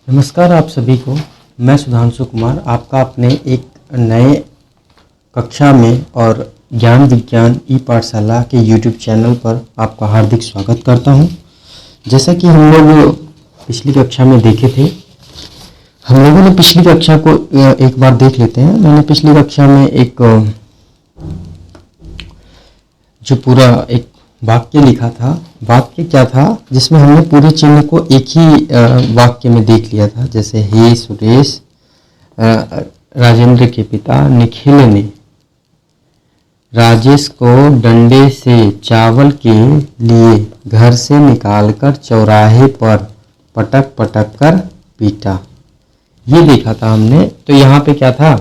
नमस्कार आप सभी को। मैं सुधांशु कुमार आपका अपने एक नए कक्षा में और ज्ञान विज्ञान ई पाठशाला के YouTube चैनल पर आपका हार्दिक स्वागत करता हूं। जैसा कि हम लोग पिछली कक्षा में देखे थे, हम लोगों ने पिछली कक्षा को एक बार देख लेते हैं। मैंने पिछली कक्षा में एक जो पूरा एक वाक्य लिखा था। वाक्य क्या था जिसमें हमने पूरे चिन्ह को एक ही वाक्य में देख लिया था। जैसे हे सुरेश, राजेंद्र के पिता निखिल ने राजेश को डंडे से चावल के लिए घर से निकालकर चौराहे पर पटक पटक कर पीटा। ये देखा था हमने। तो यहाँ पे क्या था,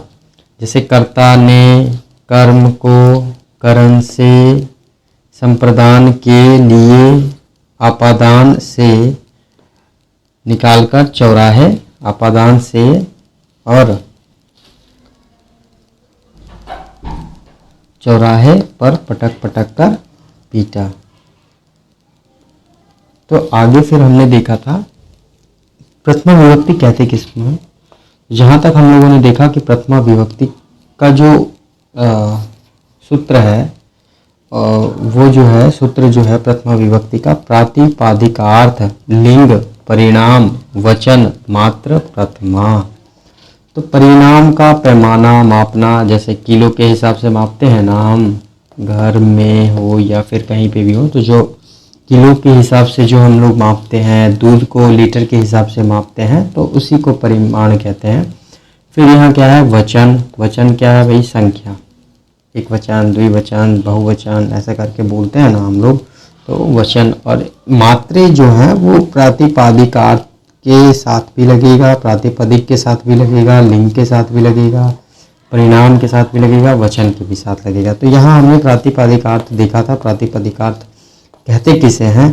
जैसे कर्ता ने कर्म को करण से संप्रदान के लिए आपादान से निकालकर चौराहे, आपादान से और चौराहे पर पटक पटक कर पीटा। तो आगे फिर हमने देखा था प्रथमा विभक्ति कहते किसको हैं। जहाँ तक हम लोगों ने देखा कि प्रथमा विभक्ति का जो सूत्र है, वो जो है सूत्र जो है प्रथमा विभक्ति का प्रातिपादिकार्थ लिंग परिणाम वचन मात्र प्रथमा। तो परिणाम का पैमाना मापना, जैसे किलो के हिसाब से मापते हैं ना हम, घर में हो या फिर कहीं पे भी हो, तो जो किलो के हिसाब से जो हम लोग मापते हैं, दूध को लीटर के हिसाब से मापते हैं, तो उसी को परिमाण कहते हैं। फिर यहाँ क्या है, वचन। वचन क्या है भाई, संख्या। एक वचन, द्विवचन, बहुवचन ऐसा करके बोलते हैं ना हम लोग, तो वचन। और मात्रे जो है वो प्रातिपादिकार्थ के साथ भी लगेगा, प्रातिपदिक के साथ भी लगेगा, लिंग के साथ भी लगेगा, परिणाम के साथ भी लगेगा, वचन के भी साथ लगेगा। तो यहाँ हमने प्रातिपदिकार्थ देखा था। प्रातिपदिकार्थ कहते किसे हैं,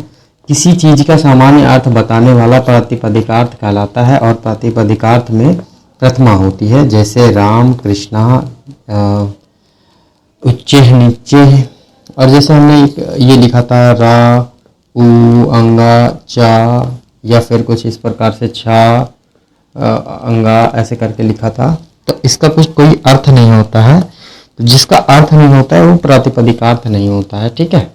किसी चीज का सामान्य अर्थ बताने वाला प्रातिपदिकार्थ कहलाता है। और प्रातिपदिकार्थ में प्रथमा होती है, जैसे राम, कृष्णा, उच्चे नीचे। और जैसे हमने ये लिखा था रा, उ, अंगा, चा, या फिर कुछ इस प्रकार से छा, अंगा ऐसे करके लिखा था। तो इसका कुछ कोई अर्थ नहीं होता है। तो जिसका अर्थ नहीं होता है वो प्रातिपदिकार्थ नहीं होता है। ठीक है।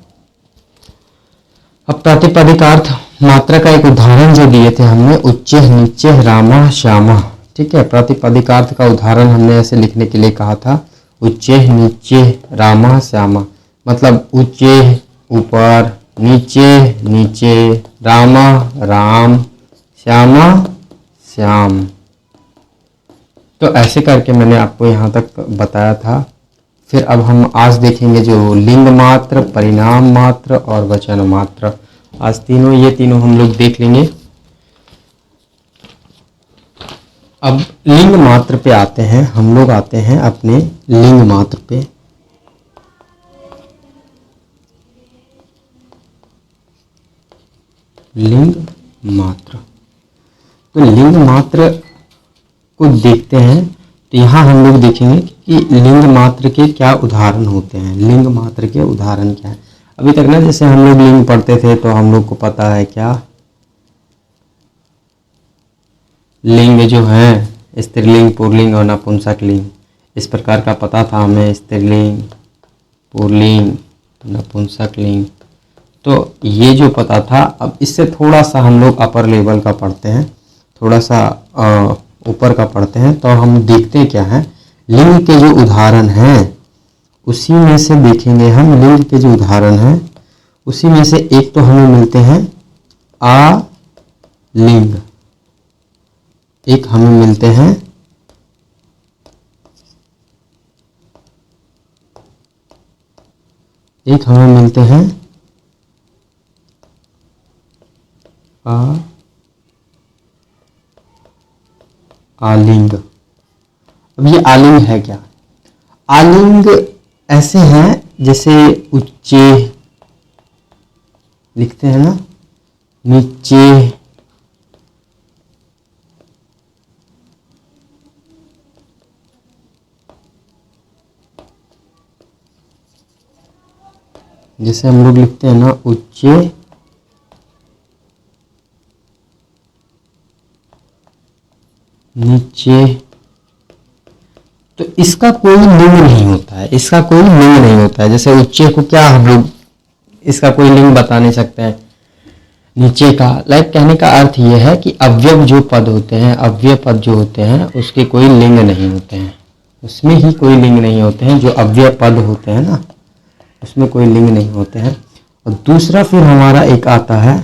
अब प्रातिपदिकार्थ मात्रा का एक उदाहरण जो दिए थे हमने, उच्चे नीचे रामा श्यामा। ठीक है। प्रातिपदिकार्थ का उदाहरण हमने ऐसे लिखने के लिए कहा था, उच्चे नीचे रामा श्यामा। मतलब ऊंचे ऊपर, नीचे नीचे, रामा राम, श्यामा श्याम। तो ऐसे करके मैंने आपको यहाँ तक बताया था। फिर अब हम आज देखेंगे जो लिंग मात्र, परिणाम मात्र और वचन मात्र। आज ये तीनों हम लोग देख लेंगे। अब लिंग मात्र पे आते हैं हम लोग, आते हैं अपने लिंग मात्र पे। लिंग मात्र, तो लिंग मात्र को देखते हैं। तो यहाँ हम लोग देखेंगे कि लिंग मात्र के क्या उदाहरण होते हैं। लिंग मात्र के उदाहरण क्या है। अभी तक ना जैसे हम लोग लिंग पढ़ते थे तो हम लोग को पता है क्या, लिंग जो है स्त्रीलिंग, पुल्लिंग और नपुंसक लिंग, इस प्रकार का पता था हमें। स्त्रीलिंग, पुल्लिंग, नपुंसक लिंग, तो ये जो पता था। अब इससे थोड़ा सा हम लोग अपर लेवल का पढ़ते हैं, थोड़ा सा ऊपर का पढ़ते हैं। तो हम देखते क्या है, लिंग के जो उदाहरण हैं उसी में से देखेंगे हम। लिंग के जो उदाहरण हैं उसी में से एक तो हमें मिलते हैं आ लिंग, एक हमें मिलते हैं आलिंग। अब ये आलिंग है क्या, आलिंग ऐसे हैं जैसे उच्चे लिखते हैं ना, नीचे, जैसे हम लोग लिखते हैं ना उच्चे नीचे, तो इसका कोई लिंग नहीं होता है, इसका कोई लिंग नहीं होता है। जैसे उच्चे को क्या हम लोग इसका कोई लिंग बता नहीं सकते हैं। नीचे का लाइक कहने का अर्थ यह है कि अव्यव जो पद होते हैं, अव्यय पद जो होते हैं उसके कोई लिंग नहीं होते हैं, उसमें ही कोई लिंग नहीं होते हैं। जो अव्यय पद होते हैं ना उसमें कोई लिंग नहीं होते हैं। और दूसरा फिर हमारा एक आता है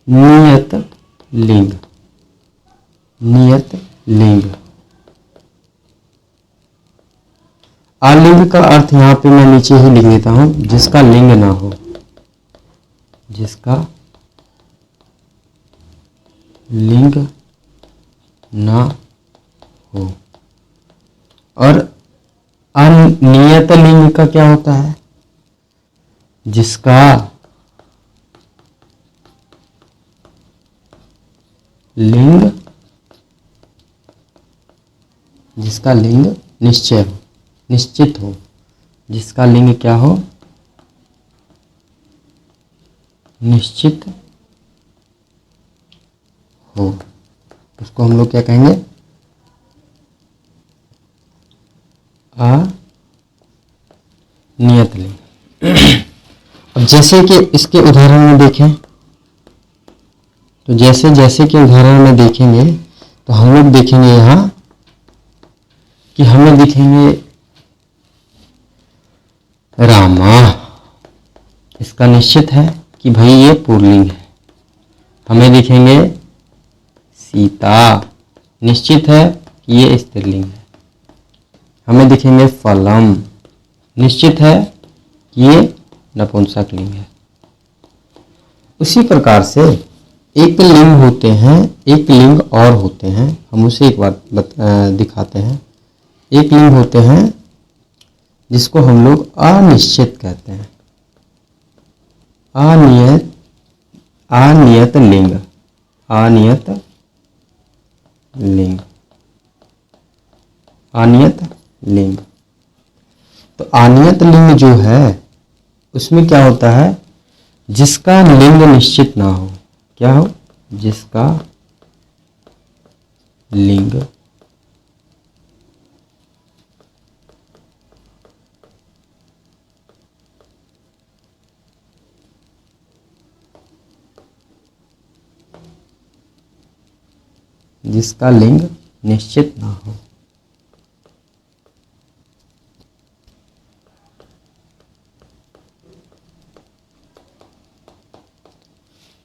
नियत लिंग। नियत लिंग, आलिंग का अर्थ यहां पे मैं नीचे ही लिख देता हूं, जिसका लिंग ना हो, जिसका लिंग ना हो। और अनियत लिंग का क्या होता है? जिसका लिंग, जिसका लिंग निश्चय हो, निश्चित हो, जिसका लिंग क्या हो? निश्चित हो, उसको हम लोग क्या कहेंगे? अनियत लिंग। अब जैसे कि इसके उदाहरण में देखें, तो जैसे जैसे के उदाहरण में देखेंगे तो हम लोग देखेंगे यहां कि हमें दिखेंगे रामा, इसका निश्चित है कि भाई ये पुल्लिंग है। हमें दिखेंगे सीता, निश्चित है कि ये स्त्रीलिंग है। हमें दिखेंगे फलम, निश्चित है कि ये नपुंसक लिंग है। उसी प्रकार से एक लिंग होते हैं, एक लिंग और होते हैं, हम उसे एक बार दिखाते हैं। एक लिंग होते हैं जिसको हम लोग अनिश्चित कहते हैं, अनियत, अनियत लिंग, अनियत लिंग, अनियत लिंग। तो अनियत लिंग जो है उसमें क्या होता है? जिसका लिंग निश्चित ना हो। क्या हो? जिसका लिंग जिसका लिंग निश्चित ना हो।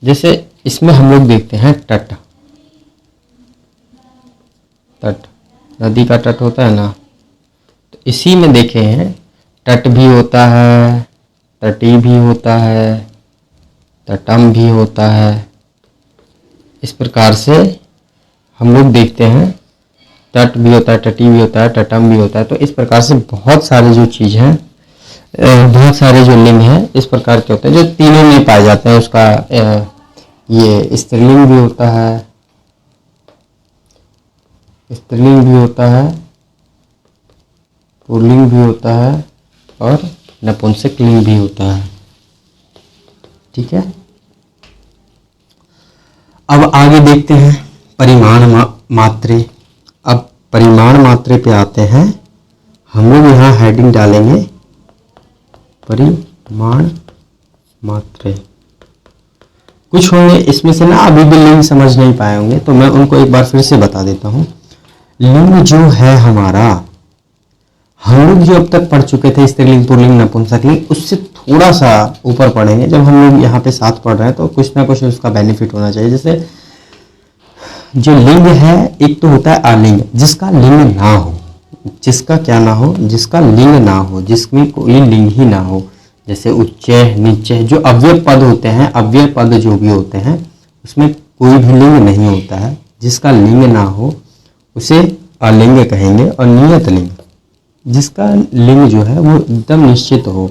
जैसे इसमें हम लोग देखते हैं तट, तट, नदी का तट होता है ना, तो इसी में देखे हैं तट भी होता है, तटी भी होता है, तटम भी होता है। इस प्रकार से हम लोग देखते हैं तट भी होता है, तटी भी होता है, तटम भी होता है। तो इस प्रकार से बहुत सारे जो चीज़ हैं, बहुत सारे जो लिंग हैं इस प्रकार के होते हैं जो तीनों में पाए जाते हैं। उसका ये स्त्रीलिंग भी होता है, स्त्रीलिंग भी होता है, पुल्लिंग भी होता है और नपुंसक लिंग भी होता है। ठीक है, अब आगे देखते हैं परिमाण मात्रे। अब परिमाण मात्रे पे आते हैं। हम लोग यहाँ हेडिंग डालेंगे परिमाण मात्रे। कुछ होंगे इसमें से ना अभी भी लिंग समझ नहीं पाए होंगे, तो मैं उनको एक बार फिर से बता देता हूँ। लिंग जो है हमारा, हम लोग जो अब तक पढ़ चुके थे स्त्रीलिंग, पुल्लिंग, नपुंसक लिंग, उससे थोड़ा सा ऊपर पढ़ेंगे। जब हम लोग यहाँ पे साथ पढ़ रहे हैं तो कुछ ना कुछ उसका बेनिफिट होना चाहिए। जैसे जो लिंग है, एक तो होता है आलिंग, जिसका लिंग ना हो, जिसका क्या ना हो, जिसका लिंग ना हो, जिसमें कोई लिंग ही ना हो। जैसे उच्चय, नीचय, जो अव्यय पद होते हैं, अव्यय पद जो भी होते हैं उसमें कोई भी लिंग नहीं होता है। जिसका लिंग ना हो उसे अलिंग कहेंगे। और नियत लिंग, जिसका लिंग जो है वो एकदम निश्चित हो,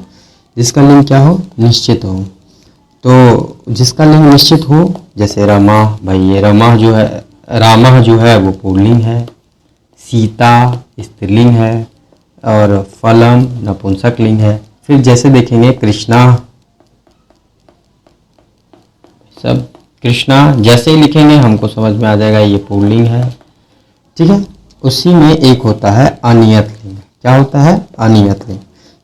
जिसका लिंग क्या हो? निश्चित हो। तो जिसका लिंग निश्चित हो, जैसे रमा, भाई ये रमा जो है, रामा जो है वो पुल्लिंग है, सीता स्त्रीलिंग है और फलम नपुंसक लिंग है। फिर जैसे देखेंगे कृष्णा, सब कृष्णा जैसे ही लिखेंगे हमको समझ में आ जाएगा ये पुल्लिंग है, ठीक है। उसी में एक होता है अनियत लिंग। क्या होता है? अनियत लिंग।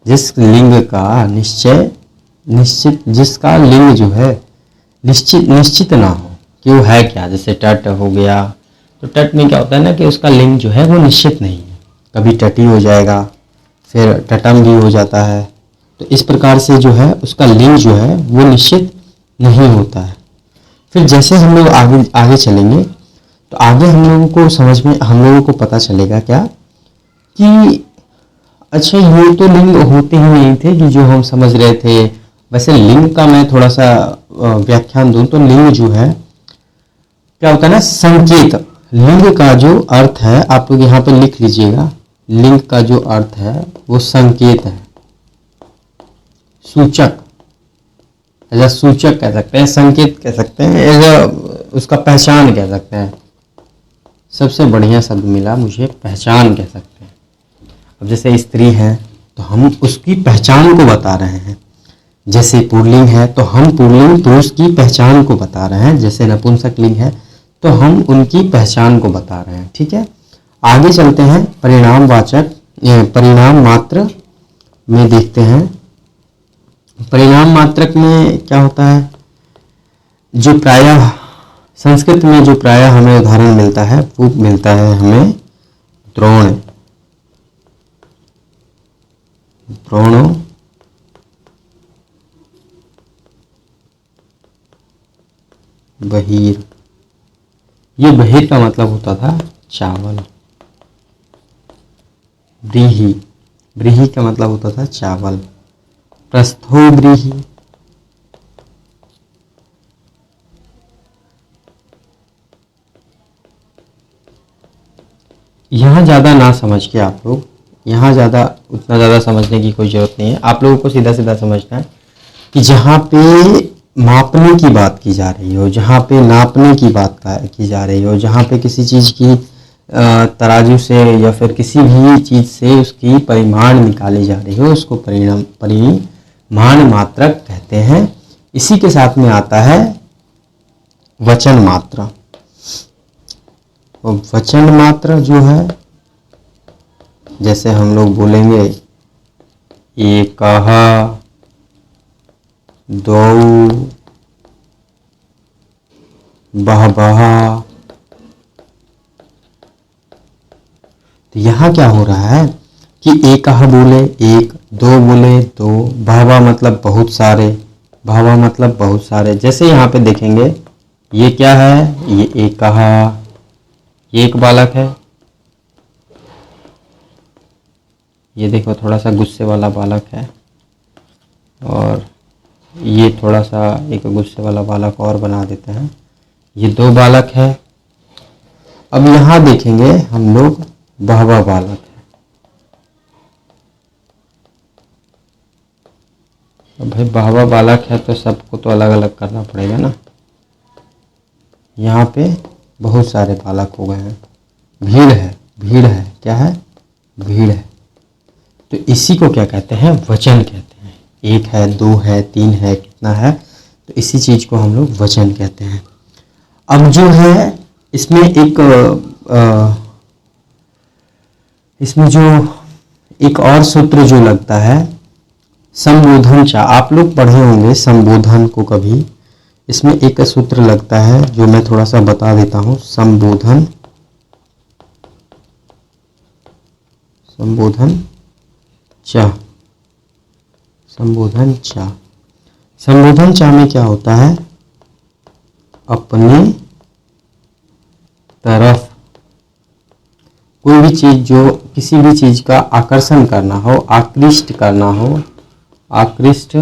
जिस लिंग का निश्चित जिसका लिंग जो है निश्चित ना हो कि वो है क्या। जैसे टट हो गया, तो टट में क्या होता है ना कि उसका लिंग जो है वो निश्चित नहीं है, कभी टटी हो जाएगा, फिर टटम भी हो जाता है। तो इस प्रकार से जो है उसका लिंग जो है वो निश्चित नहीं होता है। फिर जैसे हम लोग आगे आगे चलेंगे तो आगे हम लोगों को समझ में, हम लोगों को पता चलेगा क्या कि अच्छा ये तो लिंग होते ही नहीं थे कि जो हम समझ रहे थे। वैसे लिंग का मैं थोड़ा सा व्याख्यान दूं तो लिंग जो है क्या होता है ना, संकेत। लिंग का जो अर्थ है आप लोग यहाँ पे लिख लीजिएगा, लिंग का जो अर्थ है वो संकेत है, सूचक, एज सूचक कह सकते हैं, संकेत कह सकते हैं, एज उसका पहचान कह सकते हैं। सबसे बढ़िया शब्द मिला मुझे, पहचान कह सकते हैं। अब जैसे स्त्री है तो हम उसकी पहचान को बता रहे हैं। जैसे पुल्लिंग है तो हम पुल्लिंग पुरुष की पहचान को बता रहे हैं। जैसे नपुंसक लिंग है तो हम उनकी पहचान को बता रहे हैं, ठीक है। आगे चलते हैं, परिणामवाचक परिणाम मात्र में देखते हैं। परिणाम मात्रक में क्या होता है, जो प्रायः संस्कृत में जो प्रायः हमें उदाहरण मिलता है वो मिलता है हमें द्रोण, द्रोणों, बहीर। ये बहीर का मतलब होता था चावल। व्रीहि, व्रीहि का मतलब होता था चावल। प्रस्थो व्रीहि, यहाँ ज़्यादा ना समझ के आप लोग, यहाँ उतना ज़्यादा समझने की कोई ज़रूरत नहीं है। आप लोगों को सीधा सीधा समझना है कि जहाँ पे मापने की बात की जा रही हो, जहाँ पे नापने की बात की जा रही हो, जहाँ पे किसी चीज़ की तराजू से या फिर किसी भी चीज़ से उसकी परिमाण निकाली जा रही हो, उसको परिमाण मात्रक कहते हैं। इसी के साथ में आता है वचन मात्रा। और वचन मात्रा जो है, जैसे हम लोग बोलेंगे एकः, द्वौ, बहवः, तो यहाँ क्या हो रहा है कि एकः बोले एक, दो बोले दो, बहवः मतलब बहुत सारे, बहवः मतलब बहुत सारे। जैसे यहाँ पे देखेंगे ये क्या है, ये एकः, ये एक बालक है। ये देखो थोड़ा सा गुस्से वाला बालक है, और ये थोड़ा सा एक गुस्से वाला बालक और बना देते हैं, ये दो बालक है। अब यहाँ देखेंगे हम लोग बहवः बालक है। अब भाई बहवः बालक है तो सबको तो अलग अलग करना पड़ेगा ना। यहाँ पे बहुत सारे बालक हो गए हैं, भीड़ है, भीड़ है, क्या है, भीड़ है। तो इसी को क्या कहते हैं, वचन कहते हैं। एक है, दो है, तीन है, कितना है, तो इसी चीज को हम लोग वचन कहते हैं। अब जो है इसमें इसमें जो एक और सूत्र जो लगता है, संबोधन चा। आप लोग पढ़े होंगे संबोधन को कभी। इसमें एक सूत्र लगता है जो मैं थोड़ा सा बता देता हूं। संबोधन, संबोधन चा, संबोधन चा। संबोधन चा में क्या होता है, अपने तरफ कोई भी चीज, जो किसी भी चीज का आकर्षण करना हो, आकृष्ट करना हो, आकृष्ट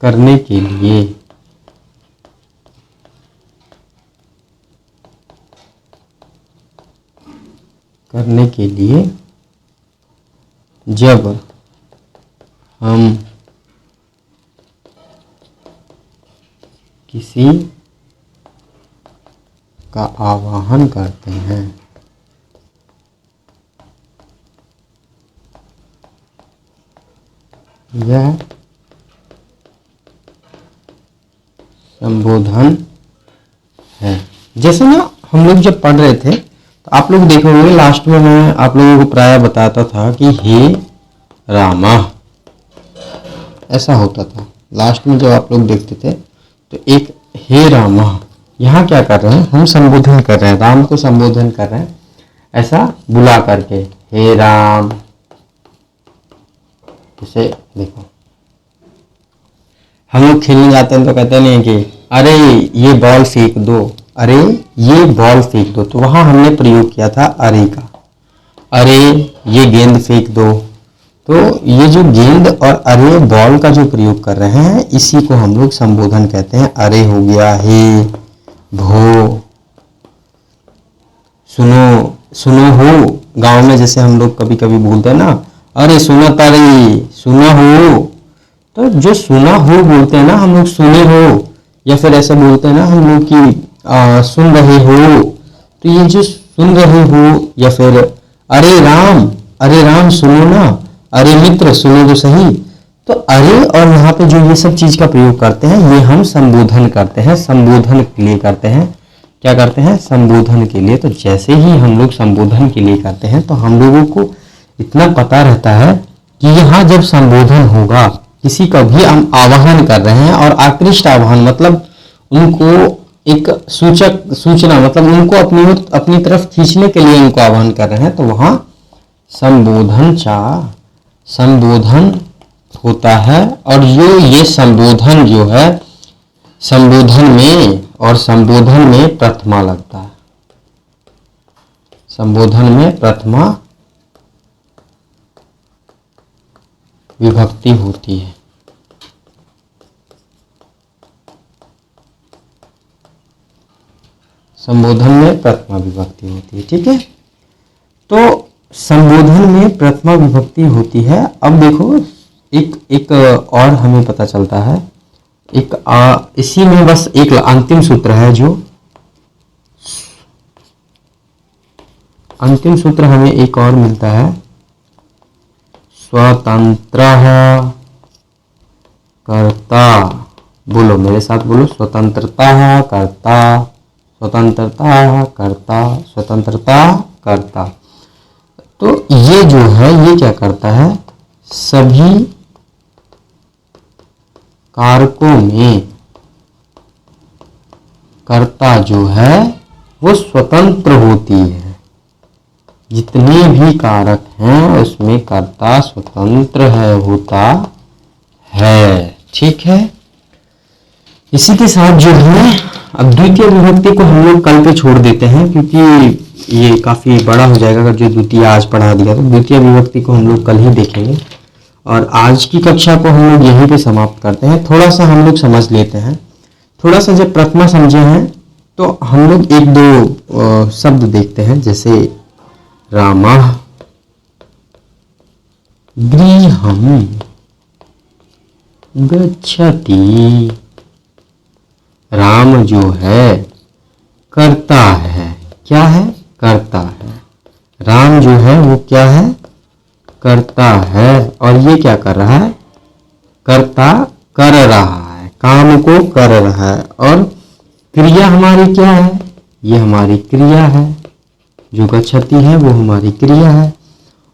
करने के लिए, करने के लिए जब हम किसी का आवाहन करते हैं, यह संबोधन है। जैसे ना हम लोग जब पढ़ रहे थे तो आप लोग देखोगे लास्ट में मैं आप लोगों को प्राय बताता था कि हे रामा, ऐसा होता था लास्ट में जब आप लोग देखते थे। तो एक हे रामा, यहाँ क्या कर रहे हैं, हम संबोधन कर रहे हैं, राम को संबोधन कर रहे हैं, ऐसा बुला करके हे राम। जैसे देखो हम लोग खेलने जाते हैं तो कहते नहीं कि अरे ये बॉल फेंक दो, अरे ये बॉल फेंक दो, तो वहां हमने प्रयोग किया था अरे का। अरे ये गेंद फेंक दो, तो ये जो गेंद और अरे बॉल का जो प्रयोग कर रहे हैं इसी को हम लोग संबोधन कहते हैं। अरे हो गया, हे, भो, सुनो, सुनो हो। गांव में जैसे हम लोग कभी कभी बोलते हैं ना, अरे सुनो तारी, सुनो हो, तो जो सुना हो बोलते हैं ना हम लोग, सुने हो, या फिर ऐसा बोलते हैं ना हम लोग कि सुन रहे हो। तो ये जो सुन रहे हो, या फिर अरे राम सुनो ना, अरे मित्र सुनो तो सही। तो अरे और यहाँ पे जो ये सब चीज का प्रयोग करते हैं ये हम संबोधन करते हैं, संबोधन के लिए करते हैं। क्या करते हैं, संबोधन के लिए। तो जैसे ही हम लोग संबोधन के लिए करते हैं तो हम लोगों को इतना पता रहता है कि यहाँ जब संबोधन होगा, किसी का भी हम आवाहन कर रहे हैं, और आकृष्ट आवाहन मतलब उनको एक सूचना मतलब उनको अपनी तरफ खींचने के लिए उनको आह्वान कर रहे हैं, तो वहां संबोधन होता है। और ये संबोधन जो है, संबोधन में प्रथमा लगता है, संबोधन में प्रथमा विभक्ति होती है। संबोधन में प्रथमा विभक्ति होती है, ठीक है। तो संबोधन में प्रथमा विभक्ति होती है। अब देखो एक और हमें पता चलता है, इसी में बस एक अंतिम सूत्र है, जो अंतिम सूत्र हमें एक और मिलता है, स्वतंत्रः कर्ता। बोलो मेरे साथ, बोलो, स्वतंत्रता कर्ता, स्वतंत्रता कर्ता, स्वतंत्रता कर्ता। तो ये जो है ये क्या करता है, सभी कारकों में कर्ता जो है वो स्वतंत्र होती है। जितने भी कारक हैं उसमें कर्ता स्वतंत्र होता है, ठीक है। इसी के साथ जो है अब द्वितीय विभक्ति को हम लोग कल पे छोड़ देते हैं, क्योंकि ये काफी बड़ा हो जाएगा। अगर जो द्वितीय आज पढ़ा दिया तो द्वितीय विभक्ति को हम लोग कल ही देखेंगे, और आज की कक्षा को हम लोग यहीं पे समाप्त करते हैं। थोड़ा सा हम लोग समझ लेते हैं, थोड़ा सा जब प्रथमा समझे हैं तो हम लोग एक दो शब्द देखते हैं, जैसे रामः गृहं गच्छति। राम जो है करता है, क्या है, करता है। राम जो है वो क्या है, करता है। और ये क्या कर रहा है, करता कर रहा है, काम को कर रहा है। और क्रिया हमारी क्या है, ये हमारी क्रिया है, जो गच्छति है वो हमारी क्रिया है।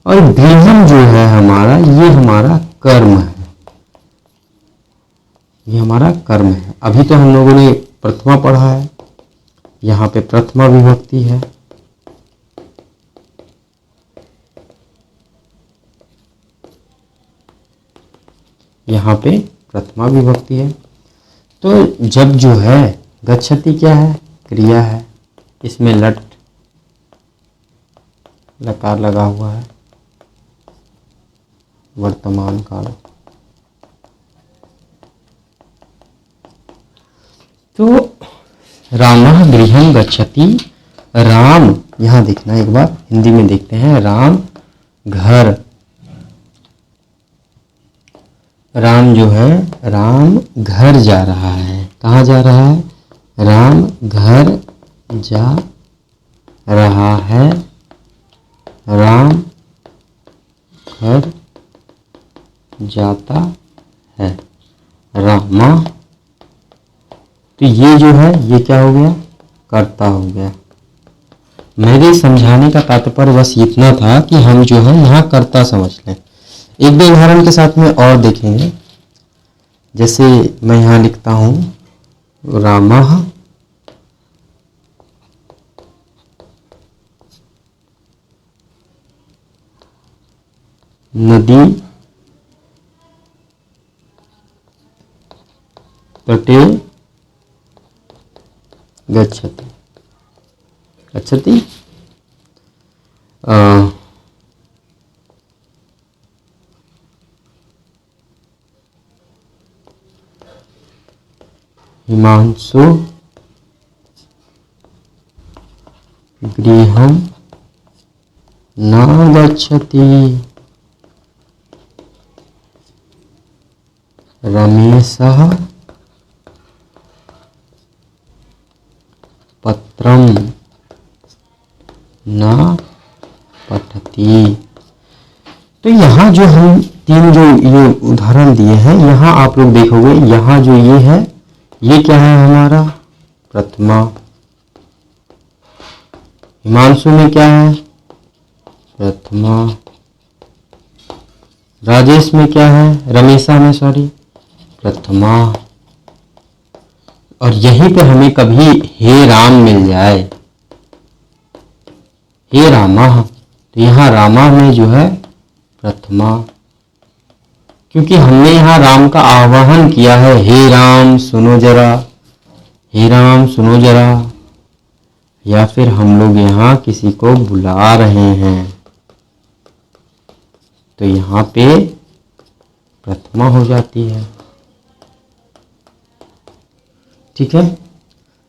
और गृहम जो है हमारा, ये हमारा कर्म है, ये हमारा कर्म है। अभी तो हम लोगों ने प्रथमा पढ़ा है, यहाँ पे प्रथमा विभक्ति है। यहाँ पे प्रथमा विभक्ति है। तो जब जो है गच्छति क्या है, क्रिया है, इसमें लट लकार लगा हुआ है, वर्तमान काल। तो रामः गृहं गच्छति। राम, यहां देखना एक बार, हिंदी में देखते हैं, राम घर, राम जो है राम घर जा रहा है। कहाँ जा रहा है, राम घर जा रहा है, राम घर जाता है। रामा, तो तो ये जो है ये क्या हो गया, कर्ता हो गया। मेरे समझाने का तात्पर्य बस इतना था कि हम जो है यहाँ कर्ता समझ लें। एक दो उदाहरण के साथ में और देखेंगे। जैसे मैं यहाँ लिखता हूँ रामः नदी तटे गच्छति। गच्छति हिमांशु गृहं न गच्छति। रमेशः पत्रं न पठति। तो यहाँ जो हम तीन जो ये उदाहरण दिए हैं, यहाँ आप लोग देखोगे यहाँ जो ये है ये क्या है हमारा प्रथमा। हिमांशु में क्या है प्रथमा। राजेश में क्या है, रमेशा में सॉरी प्रथमा। और यहीं पे हमें कभी हे राम मिल जाए, हे रामा, तो यहाँ रामा में जो है प्रथमा, क्योंकि हमने यहाँ राम का आवाहन किया है, हे राम सुनो जरा, हे राम सुनो जरा, या फिर हम लोग यहाँ किसी को बुला रहे हैं, तो यहाँ पे प्रथमा हो जाती है। ठीक है,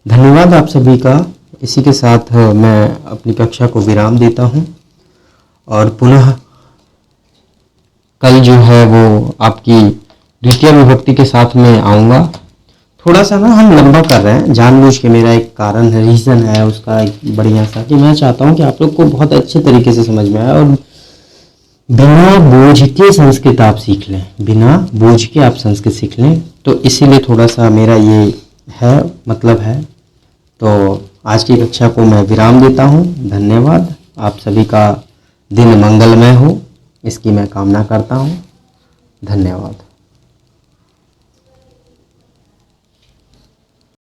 धन्यवाद आप सभी का। इसी के साथ मैं अपनी कक्षा को विराम देता हूँ और पुनः कल जो है वो आपकी द्वितीय विभक्ति के साथ में आऊँगा। थोड़ा सा ना हम लंबा कर रहे हैं जानबूझ के, मेरा एक कारण है, रीज़न है उसका एक बढ़िया सा, कि मैं चाहता हूँ कि आप लोग को बहुत अच्छे तरीके से समझ में आए और बिना बोझ के संस्कृत आप सीख लें, बिना बोझ के आप संस्कृत सीख लें। तो इसीलिए थोड़ा सा मेरा ये है मतलब है। तो आज की कक्षा को मैं विराम देता हूँ। धन्यवाद। आप सभी का दिन मंगलमय हो, इसकी मैं कामना करता हूँ। धन्यवाद।